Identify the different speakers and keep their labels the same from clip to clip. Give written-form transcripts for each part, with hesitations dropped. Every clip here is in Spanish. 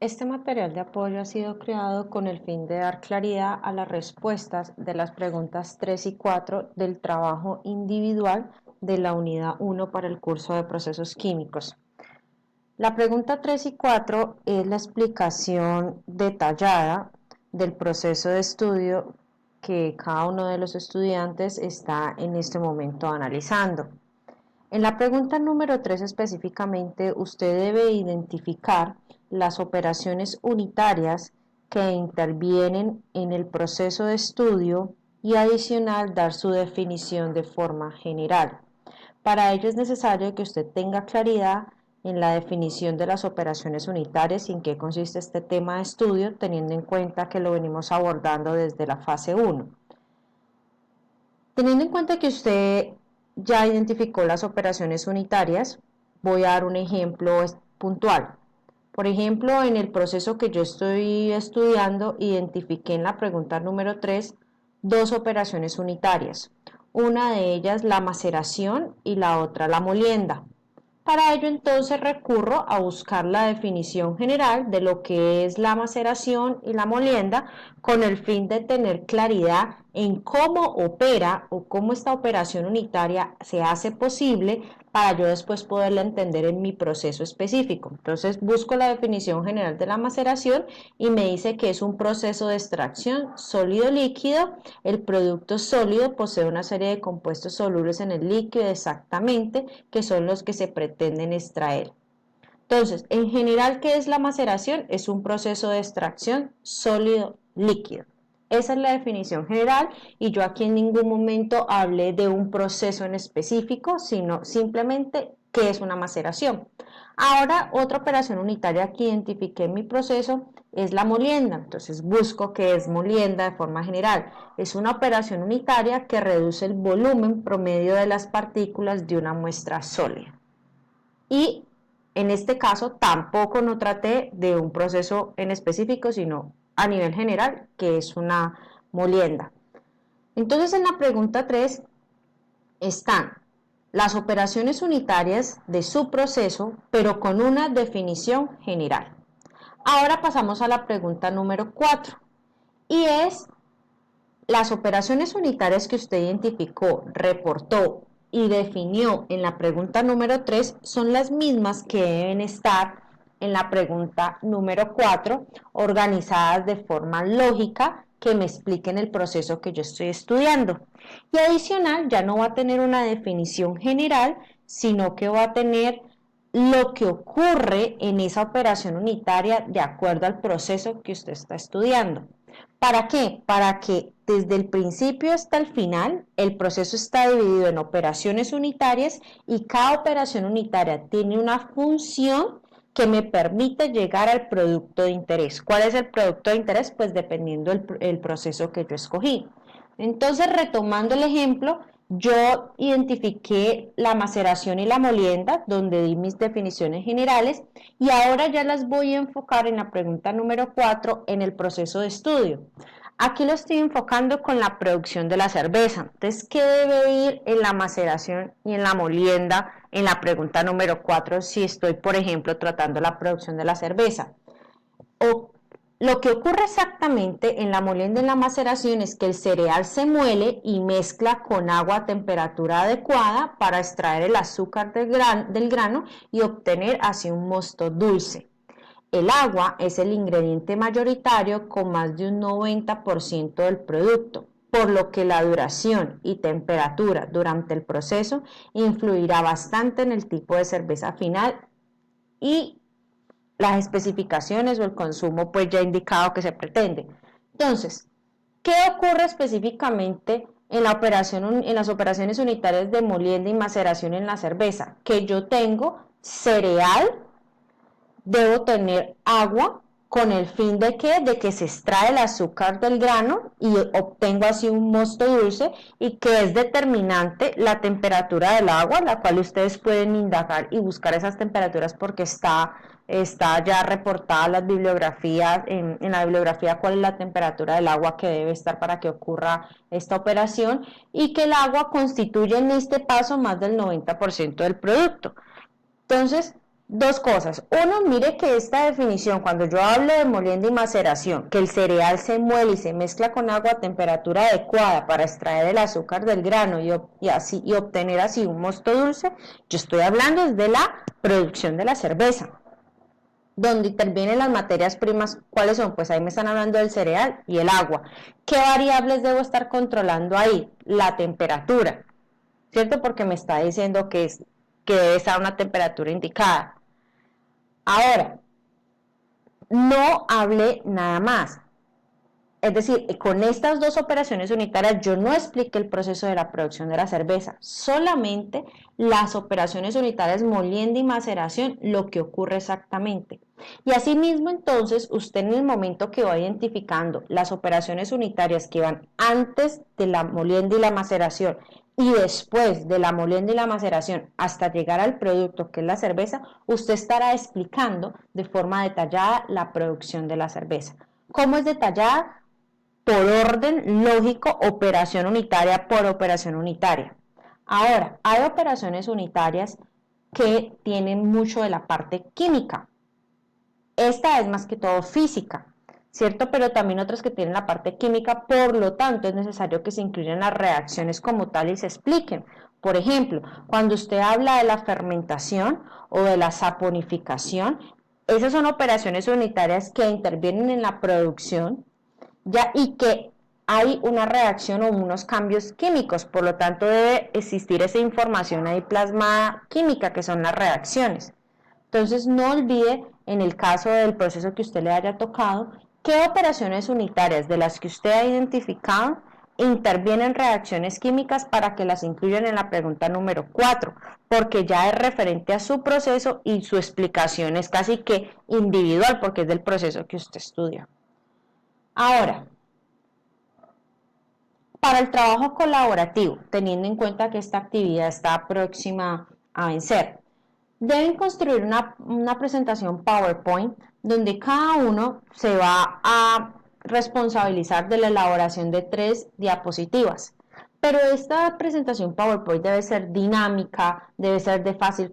Speaker 1: Este material de apoyo ha sido creado con el fin de dar claridad a las respuestas de las preguntas 3 y 4 del trabajo individual de la unidad 1 para el curso de procesos químicos. La pregunta 3 y 4 es la explicación detallada del proceso de estudio que cada uno de los estudiantes está en este momento analizando. En la pregunta número 3 específicamente, usted debe identificar las operaciones unitarias que intervienen en el proceso de estudio y adicional dar su definición de forma general. Para ello es necesario que usted tenga claridad en la definición de las operaciones unitarias y en qué consiste este tema de estudio, teniendo en cuenta que lo venimos abordando desde la fase 1. Teniendo en cuenta que usted ya identificó las operaciones unitarias, voy a dar un ejemplo puntual. Por ejemplo, en el proceso que yo estoy estudiando, identifiqué en la pregunta número 3 dos operaciones unitarias. Una de ellas la maceración y la otra la molienda. Para ello entonces recurro a buscar la definición general de lo que es la maceración y la molienda con el fin de tener claridad en cómo opera o cómo esta operación unitaria se hace posible para yo después poderla entender en mi proceso específico. Entonces busco la definición general de la maceración y me dice que es un proceso de extracción sólido-líquido. El producto sólido posee una serie de compuestos solubles en el líquido exactamente, que son los que se pretenden extraer. Entonces, en general, ¿qué es la maceración? Es un proceso de extracción sólido-líquido. Esa es la definición general y yo aquí en ningún momento hablé de un proceso en específico, sino simplemente qué es una maceración. Ahora, otra operación unitaria que identifiqué en mi proceso es la molienda. Entonces busco qué es molienda de forma general. Es una operación unitaria que reduce el volumen promedio de las partículas de una muestra sólida. Y en este caso tampoco no traté de un proceso en específico, sino a nivel general, que es una molienda. Entonces en la pregunta 3 están las operaciones unitarias de su proceso, pero con una definición general. Ahora pasamos a la pregunta número 4 y es las operaciones unitarias que usted identificó, reportó y definió en la pregunta número 3 son las mismas que deben estar en la pregunta número 4, organizadas de forma lógica que me expliquen el proceso que yo estoy estudiando. Y adicional, ya no va a tener una definición general, sino que va a tener lo que ocurre en esa operación unitaria de acuerdo al proceso que usted está estudiando. ¿Para qué? Para que desde el principio hasta el final el proceso está dividido en operaciones unitarias y cada operación unitaria tiene una función que me permite llegar al producto de interés. ¿Cuál es el producto de interés? Pues dependiendo el proceso que yo escogí. Entonces, retomando el ejemplo, yo identifiqué la maceración y la molienda, donde di mis definiciones generales, y ahora ya las voy a enfocar en la pregunta número 4 en el proceso de estudio. Aquí lo estoy enfocando con la producción de la cerveza. Entonces, ¿qué debe ir en la maceración y en la molienda en la pregunta número 4 si estoy, por ejemplo, tratando la producción de la cerveza? O lo que ocurre exactamente en la molienda y en la maceración es que el cereal se muele y mezcla con agua a temperatura adecuada para extraer el azúcar del grano y obtener así un mosto dulce. El agua es el ingrediente mayoritario con más de un 90% del producto, por lo que la duración y temperatura durante el proceso influirá bastante en el tipo de cerveza final y las especificaciones o el consumo pues ya indicado que se pretende. Entonces, ¿qué ocurre específicamente en las operaciones unitarias de molienda y maceración en la cerveza? Que yo tengo cereal, debo tener agua con el fin de que se extrae el azúcar del grano y obtengo así un mosto dulce y que es determinante la temperatura del agua, la cual ustedes pueden indagar y buscar esas temperaturas porque está ya reportada en las bibliografías, en la bibliografía cuál es la temperatura del agua que debe estar para que ocurra esta operación y que el agua constituye en este paso más del 90% del producto. Entonces, Dos cosas. Uno, mire que esta definición, cuando yo hablo de molienda y maceración, que el cereal se muele y se mezcla con agua a temperatura adecuada para extraer el azúcar del grano y obtener así un mosto dulce, yo estoy hablando de la producción de la cerveza, donde intervienen las materias primas. ¿Cuáles son? Pues ahí me están hablando del cereal y el agua. ¿Qué variables debo estar controlando ahí? La temperatura, ¿cierto? Porque me está diciendo que debe estar a una temperatura indicada. Ahora, no hablé nada más. Es decir, con estas dos operaciones unitarias yo no expliqué el proceso de la producción de la cerveza, solamente las operaciones unitarias molienda y maceración, lo que ocurre exactamente. Y asimismo, entonces, usted en el momento que va identificando las operaciones unitarias que van antes de la molienda y la maceración y después de la molienda y la maceración hasta llegar al producto que es la cerveza, usted estará explicando de forma detallada la producción de la cerveza. ¿Cómo es detallada? Por orden lógico, operación unitaria por operación unitaria. Ahora, hay operaciones unitarias que tienen mucho de la parte química. Esta es más que todo física, ¿cierto? Pero también otras que tienen la parte química, por lo tanto es necesario que se incluyan las reacciones como tal y se expliquen. Por ejemplo, cuando usted habla de la fermentación o de la saponificación, esas son operaciones unitarias que intervienen en la producción ya y que hay una reacción o unos cambios químicos, por lo tanto debe existir esa información ahí plasmada química que son las reacciones. Entonces no olvide, en el caso del proceso que usted le haya tocado, qué operaciones unitarias de las que usted ha identificado intervienen reacciones químicas para que las incluyan en la pregunta número 4, porque ya es referente a su proceso y su explicación es casi que individual porque es del proceso que usted estudia. Ahora, para el trabajo colaborativo, teniendo en cuenta que esta actividad está próxima a vencer, deben construir una presentación PowerPoint donde cada uno se va a responsabilizar de la elaboración de 3 diapositivas. Pero esta presentación PowerPoint debe ser dinámica, debe ser de fácil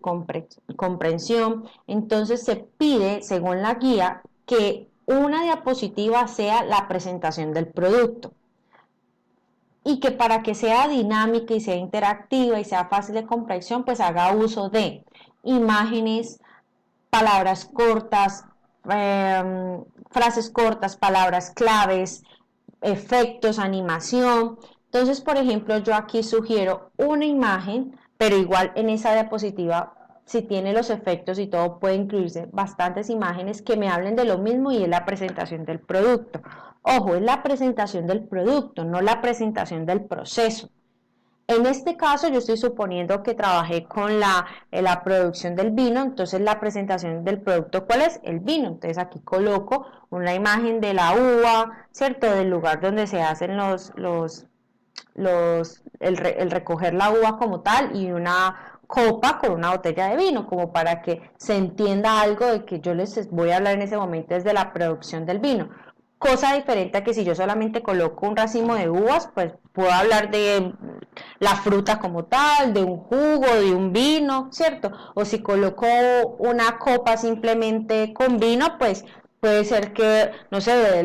Speaker 1: comprensión. Entonces se pide, según la guía, que una diapositiva sea la presentación del producto y que para que sea dinámica y sea interactiva y sea fácil de comprensión, pues haga uso de imágenes, palabras cortas, frases cortas, palabras claves, efectos, animación. Entonces, por ejemplo, yo aquí sugiero una imagen, pero igual en esa diapositiva, si tiene los efectos y todo, puede incluirse bastantes imágenes que me hablen de lo mismo y es la presentación del producto. Ojo, es la presentación del producto, no la presentación del proceso. En este caso yo estoy suponiendo que trabajé con la producción del vino, entonces la presentación del producto, ¿cuál es? El vino. Entonces aquí coloco una imagen de la uva, ¿cierto? Del lugar donde se hacen el recoger la uva como tal y una copa con una botella de vino, como para que se entienda algo de que yo les voy a hablar en ese momento desde la producción del vino. Cosa diferente a que si yo solamente coloco un racimo de uvas, pues puedo hablar de la fruta como tal, de un jugo, de un vino, ¿cierto? O si coloco una copa simplemente con vino, pues puede ser que, no sé,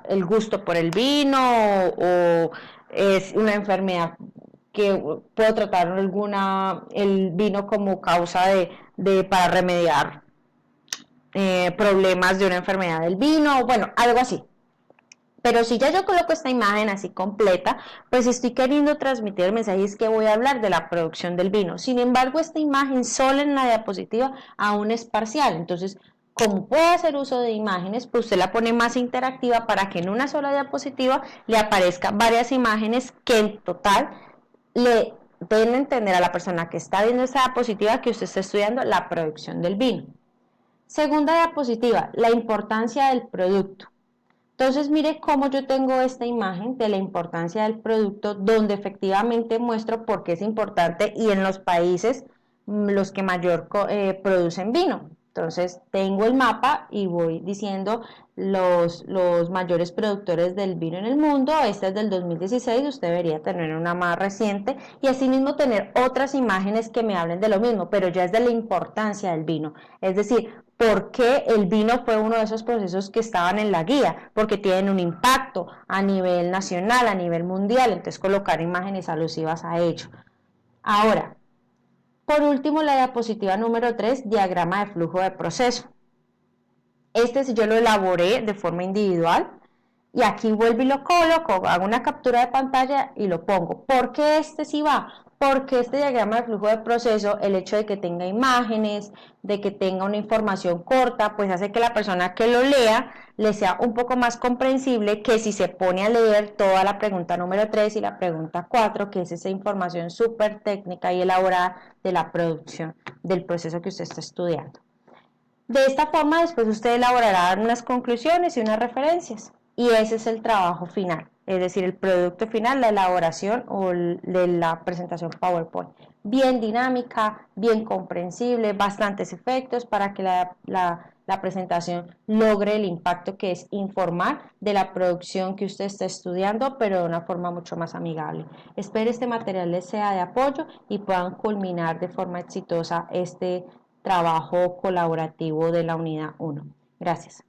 Speaker 1: el gusto por el vino o es una enfermedad que puedo tratar el vino como causa para remediar problemas de una enfermedad del vino, bueno, algo así. Pero si ya yo coloco esta imagen así completa, pues estoy queriendo transmitir el mensaje es que voy a hablar de la producción del vino. Sin embargo, esta imagen sola en la diapositiva aún es parcial. Entonces, como puede hacer uso de imágenes, pues usted la pone más interactiva para que en una sola diapositiva le aparezcan varias imágenes que en total le den a entender a la persona que está viendo esta diapositiva que usted está estudiando la producción del vino. Segunda diapositiva, la importancia del producto. Entonces mire cómo yo tengo esta imagen de la importancia del producto donde efectivamente muestro por qué es importante y en los países los que mayor producen vino. Entonces tengo el mapa y voy diciendo los mayores productores del vino en el mundo. Este es del 2016, usted debería tener una más reciente y asimismo tener otras imágenes que me hablen de lo mismo, pero ya es de la importancia del vino. Es decir, ¿por qué el vino fue uno de esos procesos que estaban en la guía? Porque tienen un impacto a nivel nacional, a nivel mundial, entonces colocar imágenes alusivas a ello. Ahora, por último, la diapositiva número 3, diagrama de flujo de proceso. Este sí yo lo elaboré de forma individual y aquí vuelvo y lo coloco, hago una captura de pantalla y lo pongo. ¿Por qué este sí va? Porque este diagrama de flujo de proceso, el hecho de que tenga imágenes, de que tenga una información corta, pues hace que la persona que lo lea le sea un poco más comprensible que si se pone a leer toda la pregunta número 3 y la pregunta 4, que es esa información súper técnica y elaborada de la producción del proceso que usted está estudiando. De esta forma, después usted elaborará unas conclusiones y unas referencias. Y ese es el trabajo final, es decir, el producto final, la elaboración o de la presentación PowerPoint. Bien dinámica, bien comprensible, bastantes efectos para que la presentación logre el impacto que es informar de la producción que usted está estudiando, pero de una forma mucho más amigable. Espero este material les sea de apoyo y puedan culminar de forma exitosa este trabajo colaborativo de la unidad 1. Gracias.